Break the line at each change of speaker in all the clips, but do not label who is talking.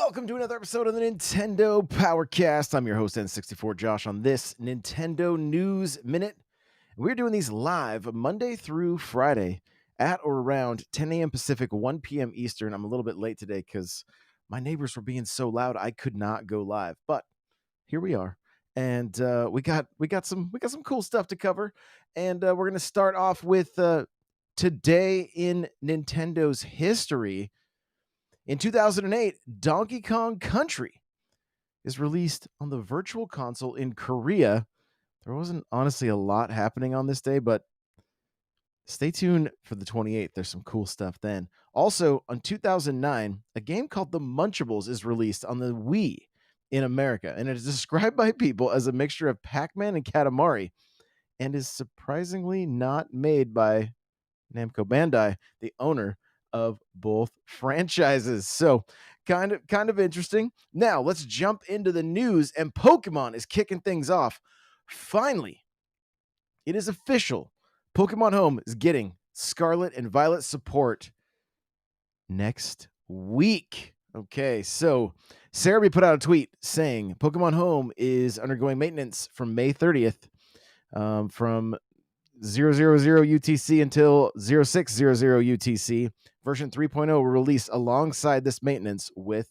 Welcome to another episode of the Nintendo Powercast. I'm your host, N64 Josh, on this Nintendo News Minute. We're doing these live Monday through Friday at or around 10 a.m. Pacific, 1 p.m. Eastern. I'm a little bit late today because my neighbors were being so loud I could not go live, but here we are. And we got some cool stuff to cover, and we're gonna start off with today in Nintendo's history. In 2008, Donkey Kong Country is released on the Virtual Console in Korea. There wasn't honestly a lot happening on this day, but stay tuned for the 28th. There's some cool stuff then. Also, on 2009, a game called The Munchables is released on the Wii in America, and it is described by people as a mixture of Pac-Man and Katamari, and is surprisingly not made by Namco Bandai, the owner of both franchises. So kind of interesting. Now let's jump into the news, and Pokemon is kicking things off. Finally, it is official. Pokemon Home is getting Scarlet and Violet support next week. Okay, so Cerebi put out a tweet saying Pokemon Home is undergoing maintenance from May 30th, from 000 UTC until 0600 UTC. Version 3.0 will release alongside this maintenance with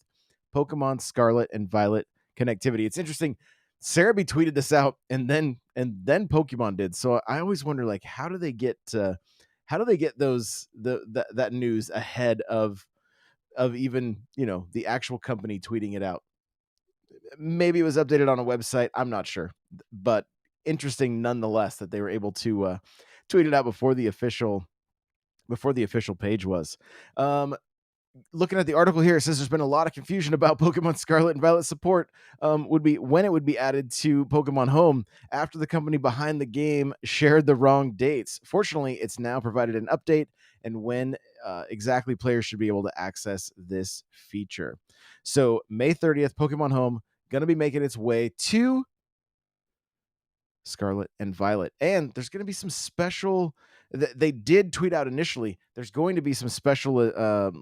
Pokemon Scarlet and Violet connectivity. It's interesting. Cerebi tweeted this out, and then Pokemon did. So I always wonder, like, how do they get those that news ahead of even the actual company tweeting it out? Maybe it was updated on a website. I'm not sure, but interesting nonetheless that they were able to tweet it out before the official page was. Looking at the article here, it says there's been a lot of confusion about Pokemon Scarlet and Violet support would be when it would be added to Pokemon Home after the company behind the game shared the wrong dates. Fortunately, it's now provided an update and when exactly players should be able to access this feature. So May 30th, Pokemon Home going to be making its way to Scarlet and Violet, and there's going to be some special. They did tweet out initially. There's going to be some special,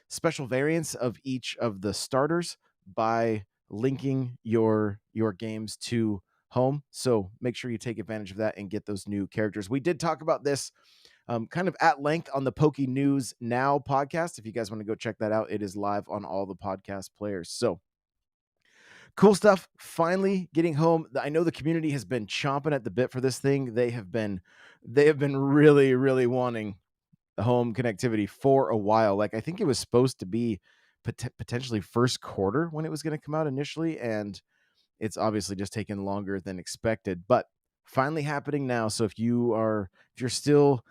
special variants of each of the starters by linking your games to Home. So make sure you take advantage of that and get those new characters. We did talk about this kind of at length on the Poke News Now podcast. If you guys want to go check that out, it is live on all the podcast players. So cool stuff. Finally getting home. I know the community has been chomping at the bit for this thing. They have been really, really wanting the home connectivity for a while. Like, I think it was supposed to be potentially first quarter when it was going to come out initially, and it's obviously just taken longer than expected, but finally happening now. So if you're still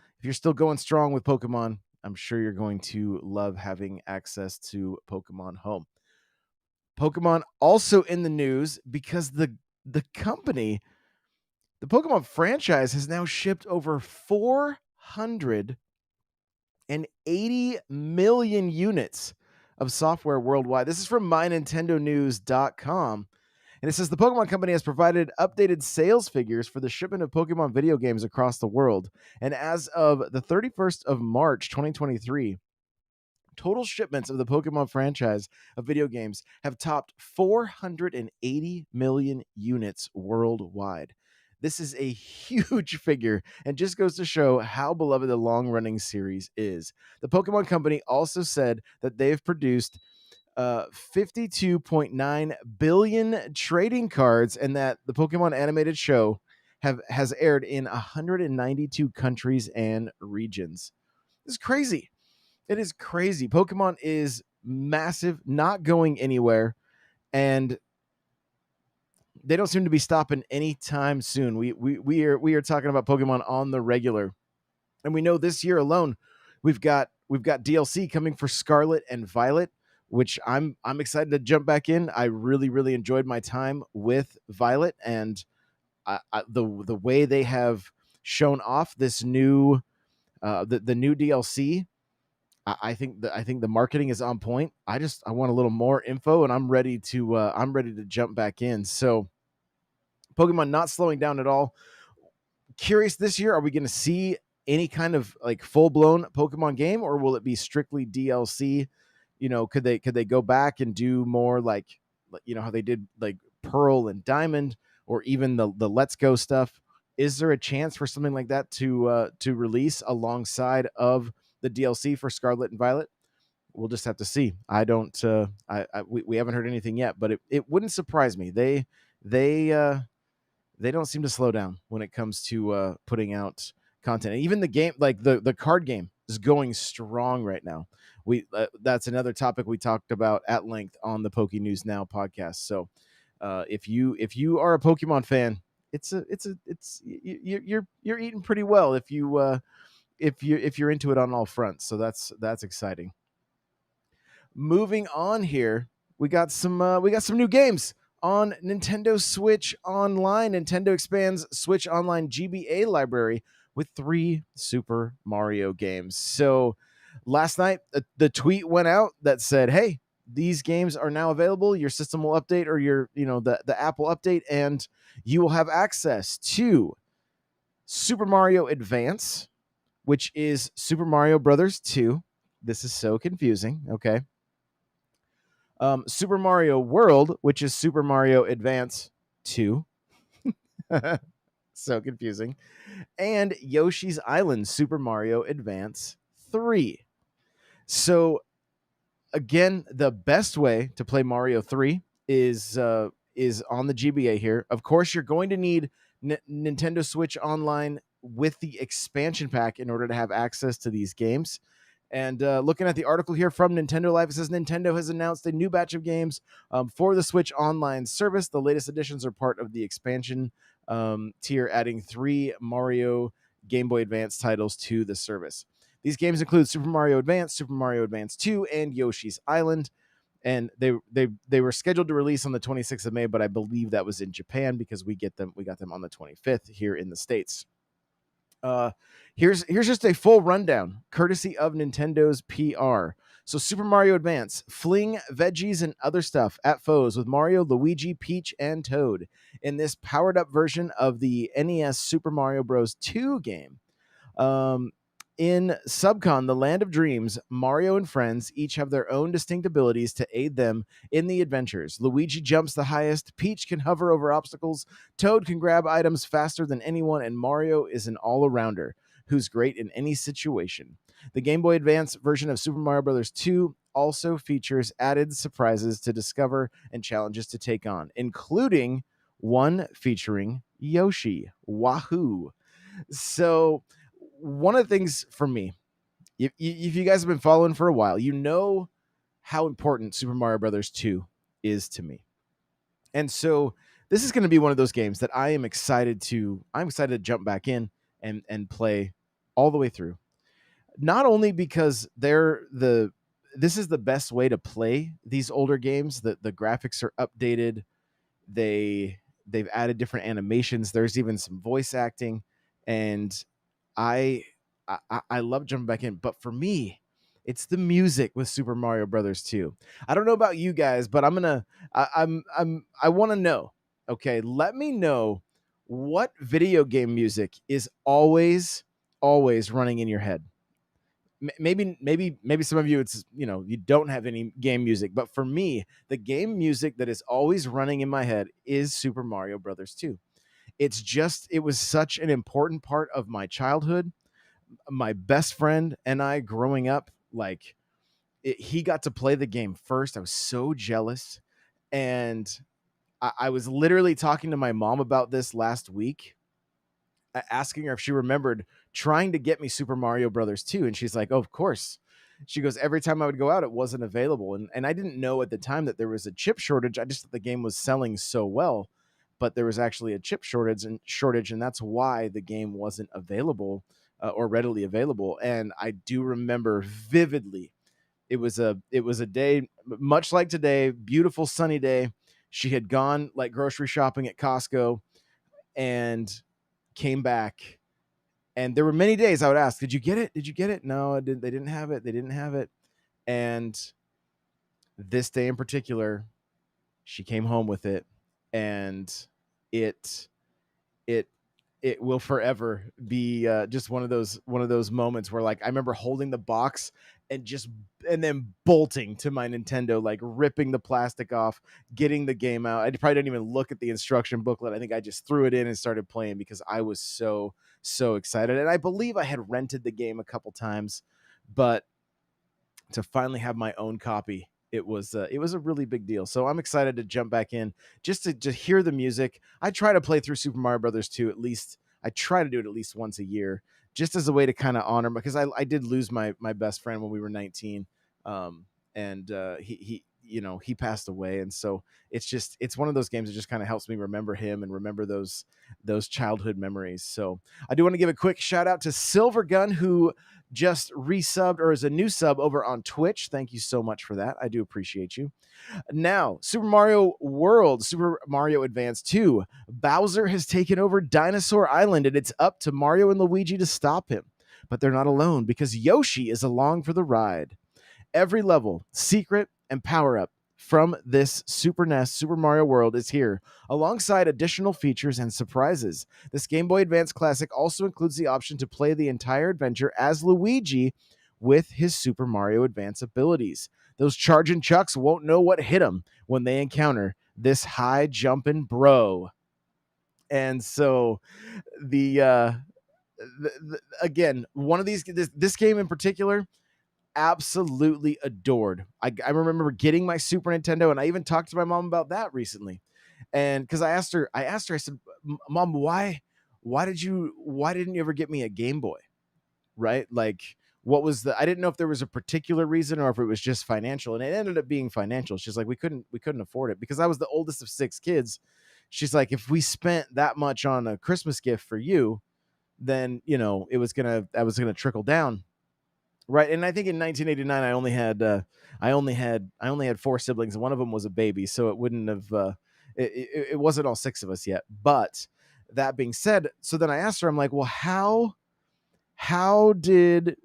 going strong with Pokemon, I'm sure you're going to love having access to Pokemon Home. Pokemon also in the news because the company, the Pokemon franchise, has now shipped over 480 million units of software worldwide. This is from MyNintendoNews.com. And it says the Pokemon Company has provided updated sales figures for the shipment of Pokemon video games across the world. And as of the 31st of March, 2023, total shipments of the Pokemon franchise of video games have topped 480 million units worldwide. This is a huge figure and just goes to show how beloved the long-running series is. The Pokemon Company also said that they've produced 52.9 billion trading cards, and that the Pokemon animated show has aired in 192 countries and regions. This is crazy. It is crazy. Pokemon is massive, not going anywhere, and they don't seem to be stopping anytime soon. We are talking about Pokemon on the regular, and we know this year alone we've got DLC coming for Scarlet and Violet, which I'm excited to jump back in. I really enjoyed my time with Violet, and the way they have shown off this new the new DLC. I think the marketing is on point. I want a little more info, and I'm ready to jump back in. So Pokemon not slowing down at all. Curious this year, are we going to see any kind of like full blown Pokemon game, or will it be strictly DLC could they go back and do more like how they did like Pearl and Diamond, or even the Let's Go stuff? Is there a chance for something like that to release alongside of the DLC for Scarlet and Violet? We'll just have to see. I don't. We haven't heard anything yet, but it wouldn't surprise me. They they don't seem to slow down when it comes to putting out content. And even the game, like the card game, is going strong right now. That's another topic we talked about at length on the Poke News Now podcast. So if you are a Pokemon fan, you're eating pretty well if you're into it on all fronts. So that's exciting. Moving on here, we got some new games on Nintendo Switch Online. Nintendo expands Switch Online GBA library with 3 Super Mario games. So last night, the tweet went out that said, "Hey, these games are now available. Your system will update, or the app will update, and you will have access to Super Mario Advance, which is Super Mario Brothers 2." This is so confusing. Okay. Super Mario World, which is Super Mario Advance 2. So confusing. And Yoshi's Island, Super Mario Advance 3. So again, the best way to play Mario 3 is on the GBA here. Of course, you're going to need Nintendo Switch Online with the expansion pack in order to have access to these games. And looking at the article here from Nintendo Life, it says Nintendo has announced a new batch of games for the Switch Online service. The latest additions are part of the expansion tier, adding 3 Mario Game Boy Advance titles to the service. These games include Super Mario Advance, Super Mario Advance 2, and Yoshi's Island. And they were scheduled to release on the 26th of May, but I believe that was in Japan because we got them on the 25th here in the States. Here's just a full rundown, courtesy of Nintendo's PR. So Super Mario Advance, fling veggies and other stuff at foes with Mario, Luigi, Peach, and Toad in this powered-up version of the NES Super Mario Bros. 2 game. In Subcon, the Land of Dreams, Mario and friends each have their own distinct abilities to aid them in the adventures. Luigi jumps the highest, Peach can hover over obstacles, Toad can grab items faster than anyone, and Mario is an all-arounder who's great in any situation. The Game Boy Advance version of Super Mario Bros. 2 also features added surprises to discover and challenges to take on, including one featuring Yoshi. Wahoo! So one of the things for me, if you guys have been following for a while, you know how important Super Mario Brothers 2 is to me. And so this is going to be one of those games that I'm excited to jump back in and play all the way through. Not only because this is the best way to play these older games, the graphics are updated, they've added different animations, there's even some voice acting, and I love jumping back in. But for me, it's the music with Super Mario Brothers 2. I don't know about you guys, but I want to know. Okay, let me know what video game music is always running in your head. Maybe some of you, it's you don't have any game music, but for me, the game music that is always running in my head is Super Mario Brothers 2. It was such an important part of my childhood. My best friend and I growing up, he got to play the game first. I was so jealous. And I was literally talking to my mom about this last week, asking her if she remembered trying to get me Super Mario Brothers 2. And she's like, "Oh, of course." She goes, "Every time I would go out, it wasn't available." And I didn't know at the time that there was a chip shortage. I just thought the game was selling so well, but there was actually a chip shortage, and that's why the game wasn't available or readily available. And I do remember vividly, it was a day much like today, beautiful sunny day. She had gone like grocery shopping at Costco and came back. And there were many days I would ask, "Did you get it? Did you get it?" "No, I didn't. They didn't have it. They didn't have it." And this day in particular, she came home with it, and it it will forever be just one of those moments where like I remember holding the box and then bolting to my Nintendo, like ripping the plastic off, getting the game out. I probably didn't even look at the instruction booklet. I think I just threw it in and started playing because I was so excited. And I believe I had rented the game a couple times, but to finally have my own copy, it was a really big deal. So I'm excited to jump back in just to hear the music. I try to play through Super Mario Brothers 2 at least. I try to do it at least once a year, just as a way to kind of honor, because I did lose my best friend when we were 19, um, and he passed away, and so it's one of those games that just kind of helps me remember him and remember those childhood memories. So I do want to give a quick shout out to Silvergun, who just resubbed or is a new sub over on Twitch. Thank you so much for that. I do appreciate you. Now, Super Mario World, Super Mario Advance 2. Bowser has taken over Dinosaur Island, and it's up to Mario and Luigi to stop him. But they're not alone because Yoshi is along for the ride. Every level, secret, and power up from this Super NES Super Mario World is here, alongside additional features and surprises. This Game Boy Advance classic also includes the option to play the entire adventure as Luigi with his Super Mario Advance abilities. Those charging chucks won't know what hit them when they encounter this high jumping bro. And so again, one of this game in particular, absolutely adored. I remember getting my Super Nintendo, and I even talked to my mom about that recently. And because I said, Mom, why didn't you ever get me a Game Boy? Right? Like, what was I didn't know if there was a particular reason or if it was just financial. And it ended up being financial. She's like, we couldn't afford it because I was the oldest of 6 kids. She's like, if we spent that much on a Christmas gift for you, then I was gonna trickle down. Right. And I think in 1989, I only had 4 siblings, and one of them was a baby. So it wouldn't have, it wasn't all 6 of us yet. But that being said, so then I asked her, I'm like, well, how did,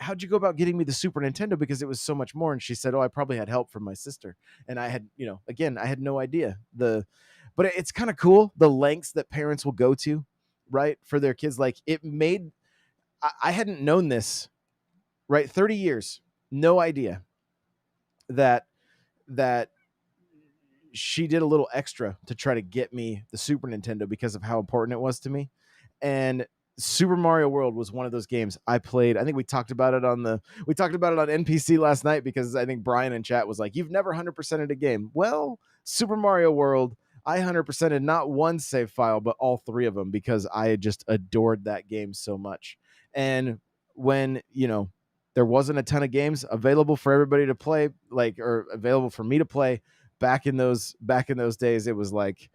how'd you go about getting me the Super Nintendo? Because it was so much more. And she said, oh, I probably had help from my sister. And I had, again, I had no idea but it's kind of cool the lengths that parents will go to, right, for their kids. Like I hadn't known this, right? 30 years, no idea that she did a little extra to try to get me the Super Nintendo because of how important it was to me. And Super Mario World was one of those games I played. I think we talked about it on NPC last night, because I think Brian in chat was like, you've never 100%ed a game. Well, Super Mario World, I 100%ed not one save file, but all 3 of them, because I just adored that game so much. And when, there wasn't a ton of games available for everybody to play, or available for me to play back in those days, it was like,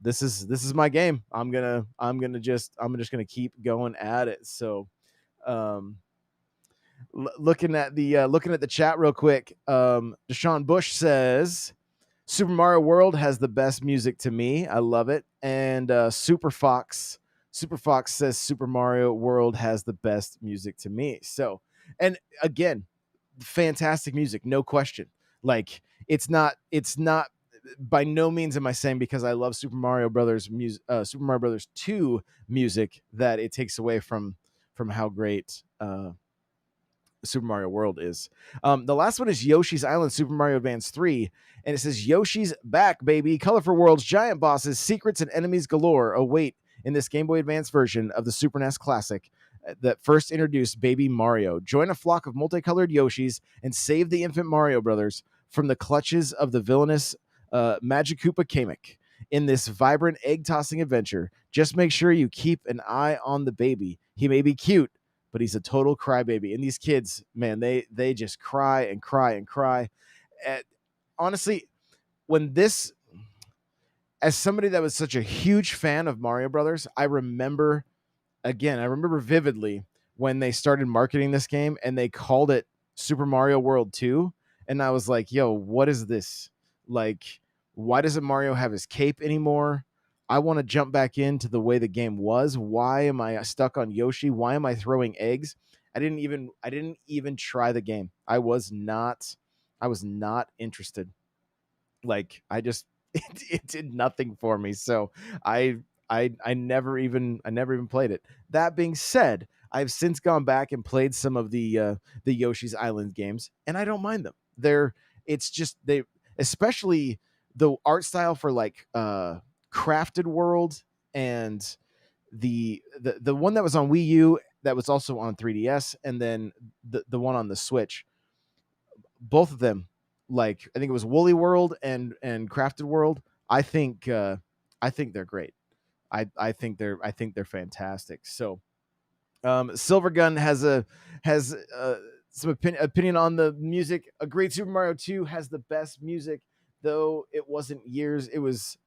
this is my game. I'm just gonna keep going at it. So, looking at the chat real quick, Deshaun Bush says Super Mario World has the best music to me. I love it. And Super Fox says Super Mario World has the best music to me. So, and again, fantastic music, no question. Like, it's not by no means am I saying because I love Super Mario Brothers music, Super Mario Brothers 2 music, that it takes away from how great Super Mario World is. The last one is Yoshi's Island Super Mario Advance 3, and it says Yoshi's back, baby. Colorful worlds, giant bosses, secrets, and enemies galore await in this Game Boy Advance version of the Super NES Classic that first introduced Baby Mario. Join a flock of multicolored Yoshis and save the infant Mario brothers from the clutches of the villainous Magikoopa Kamek in this vibrant egg-tossing adventure. Just make sure you keep an eye on the baby. He may be cute, but he's a total crybaby. And these kids, man, they just cry and cry and cry. Honestly, as somebody that was such a huge fan of Mario Brothers, I remember vividly when they started marketing this game and they called it Super Mario World 2. And I was like, yo, what is this? Like, why doesn't Mario have his cape anymore? I want to jump back into the way the game was. Why am I stuck on Yoshi? Why am I throwing eggs? I didn't even try the game. I was not interested. Like, I just it did nothing for me. So I I never even played it. That being said, I've since gone back and played some of the Yoshi's Island games, and I don't mind them. It's just they, especially the art style for like Crafted World and the one that was on Wii U that was also on 3DS, and then the one on the Switch. Both of them, like I think it was Woolly World and Crafted World. I think they're great. I think they're fantastic. So Silvergun has some opinion on the music. A Great Super Mario 2 has the best music, though it wasn't years. It was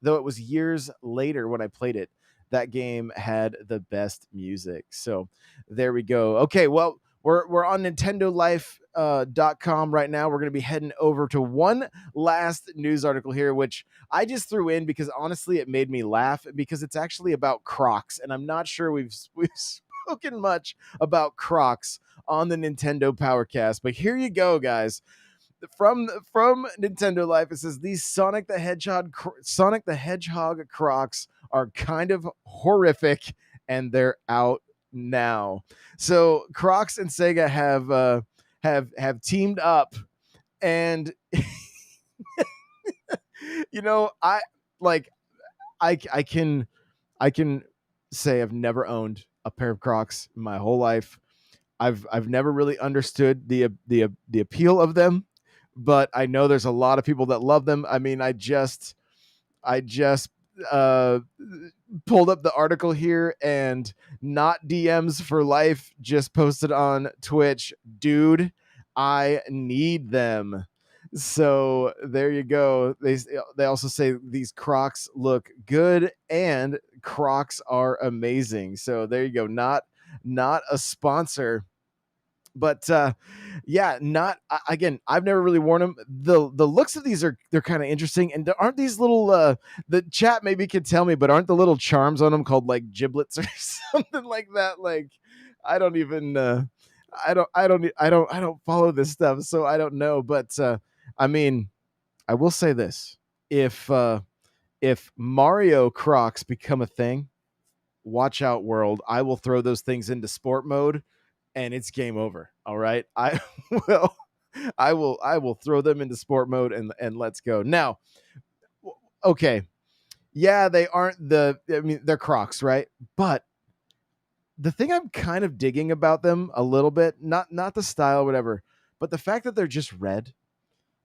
years later when I played it. That game had the best music. So there we go. Okay, well, we're on NintendoLife.com right now. We're going to be heading over to one last news article here, which I just threw in because honestly, it made me laugh because it's actually about Crocs, and I'm not sure we've spoken much about Crocs on the Nintendo Powercast, but here you go, guys. From Nintendo Life, it says these Sonic the Hedgehog Crocs are kind of horrific, and they're out now. So Crocs and Sega have teamed up, and you know, I can say I've never owned a pair of Crocs in my whole life. I've never really understood the appeal of them, but I know there's a lot of people that love them. I mean, I just uh pulled up the article here, and not DMs for life just posted on Twitch, dude, I need them. So there you go. They also say these Crocs look good and Crocs are amazing. So there you go. Not a sponsor, but yeah, not again, I've never really worn them. The looks of these they're kind of interesting, and there aren't these little the chat maybe can tell me, but aren't the little charms on them called like giblets or something like that? Like I don't even I don't follow this stuff, so I don't know. But I mean, I will say this: if Mario Crocs become a thing, watch out, world. I will throw those things into sport mode, and it's game over. All right. Will I will throw them into sport mode, and let's go. Now, okay. Yeah, they aren't I mean, they're Crocs, right? But the thing I'm kind of digging about them a little bit, not the style or whatever, but the fact that they're just red,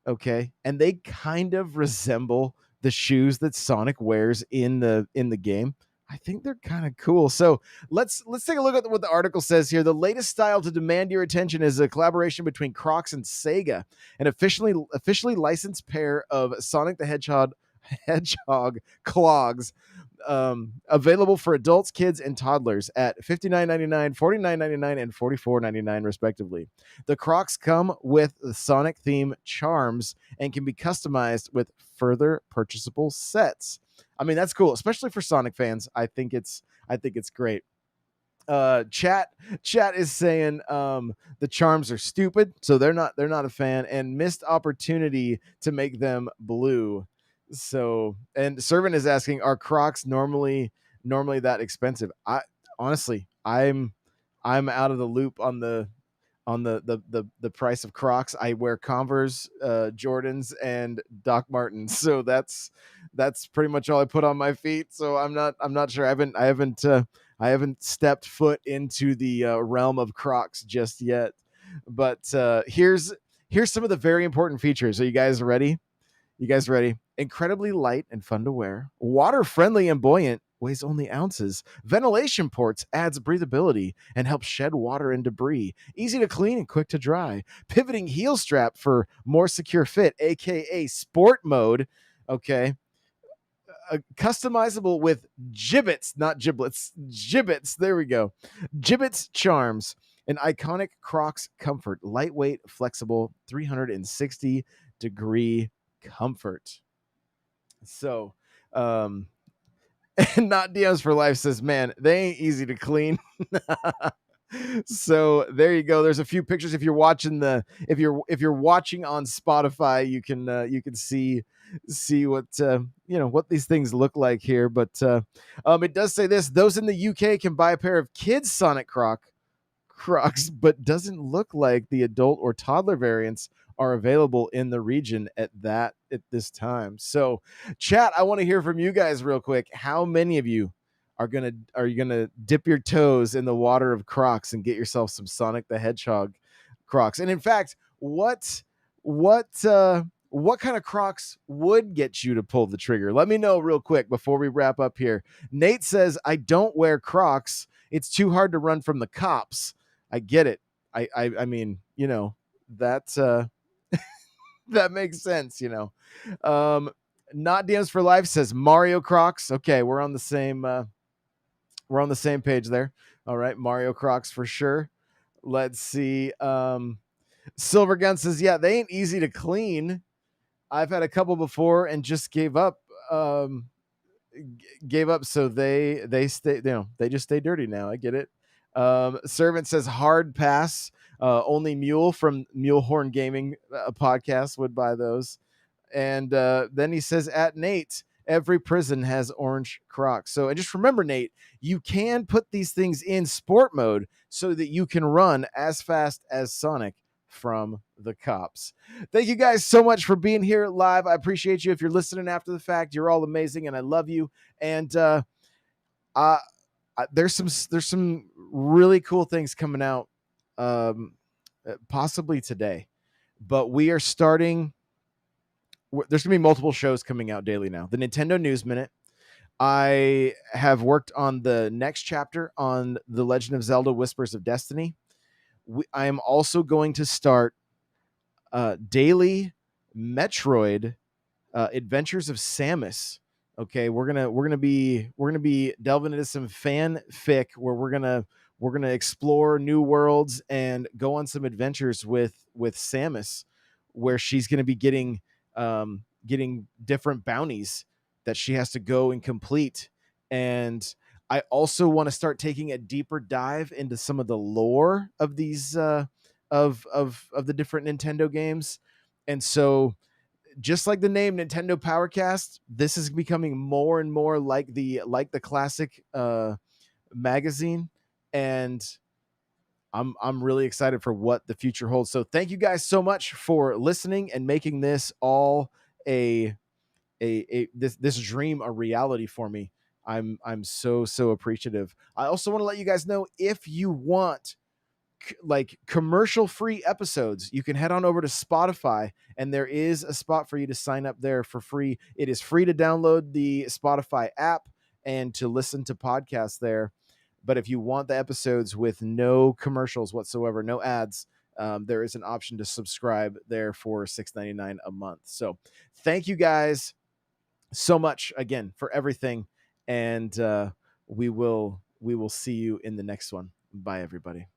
okay? And they kind of resemble the shoes that Sonic wears in the game. I think they're kind of cool. So let's take a look at what the article says here. The latest style to demand your attention is a collaboration between Crocs and Sega, an officially licensed pair of Sonic the Hedgehog clogs, available for adults, kids, and toddlers at $59.99, $49.99, and $44.99 respectively. The Crocs come with the Sonic theme charms and can be customized with further purchasable sets. I mean, that's cool, especially for Sonic fans. I think it's great. Chat is saying the charms are stupid, so they're not a fan, and missed opportunity to make them blue. So, and Servant is asking, are Crocs normally that expensive? I honestly, I'm out of the loop on the price of Crocs. I wear Converse, Jordans, and Doc Martens, so that's pretty much all I put on my feet. So I'm not sure. I haven't stepped foot into the realm of Crocs just yet. But here's some of the very important features. Are you guys ready? You guys ready? Incredibly light and fun to wear. Water friendly and buoyant. Weighs only ounces. Ventilation ports adds breathability and helps shed water and debris. Easy to clean and quick to dry. Pivoting heel strap for more secure fit, aka sport mode. Okay. Customizable with gibbets, not giblets. Gibbets. There we go. Gibbets charms. An iconic Crocs comfort. Lightweight, flexible, 360-degree comfort. So, and not DMs for life says, man, they ain't easy to clean. So there you go. There's a few pictures. If you're watching if you're watching on Spotify, you can see what what these things look like here, but it does say this: those in the UK can buy a pair of kids Sonic Crocs, but doesn't look like the adult or toddler variants are available in the region at this time. So, chat, I want to hear from you guys real quick. How many of you are you gonna dip your toes in the water of Crocs and get yourself some Sonic the Hedgehog Crocs? And in fact, what kind of Crocs would get you to pull the trigger? Let me know real quick before we wrap up here. Nate says, I don't wear Crocs. It's too hard to run from the cops. I get it. I mean, that that makes sense, Not DMs for Life says Mario Crocs. Okay, we're on the same page there. All right, Mario Crocs for sure. Let's see. Silver Gun says, yeah, they ain't easy to clean. I've had a couple before and just gave up. So they stay, they just stay dirty now. I get it. Servant says hard pass. Only Mule from Mulehorn Gaming podcast would buy those. And then he says at Nate, every prison has orange Crocs. So, and just remember, Nate, you can put these things in sport mode so that you can run as fast as Sonic from the cops. Thank you guys so much for being here live. I appreciate you. If you're listening after the fact, you're all amazing and I love you. And there's some really cool things coming out possibly today, but we are starting. There's gonna be multiple shows coming out daily now. The Nintendo News Minute. I have worked on the next chapter on The Legend of Zelda Whispers of Destiny. I am also going to start daily Metroid Adventures of Samus. Okay, we're gonna be delving into some fanfic where we're gonna explore new worlds and go on some adventures with Samus, where she's gonna be getting different bounties that she has to go and complete. And I also want to start taking a deeper dive into some of the lore of these of the different Nintendo games. And so, just like the name Nintendo Powercast, this is becoming more and more like the classic magazine, and I'm really excited for what the future holds. So thank you guys so much for listening and making this all this dream a reality for me. I'm so appreciative. I also want to let you guys know, if you want like commercial free episodes, you can head on over to Spotify, and there is a spot for you to sign up there for free. It is free to download the Spotify app and to listen to podcasts there. But if you want the episodes with no commercials whatsoever, no ads, there is an option to subscribe there for $6.99 a month. So thank you guys so much again for everything, and we will see you in the next one. Bye, everybody.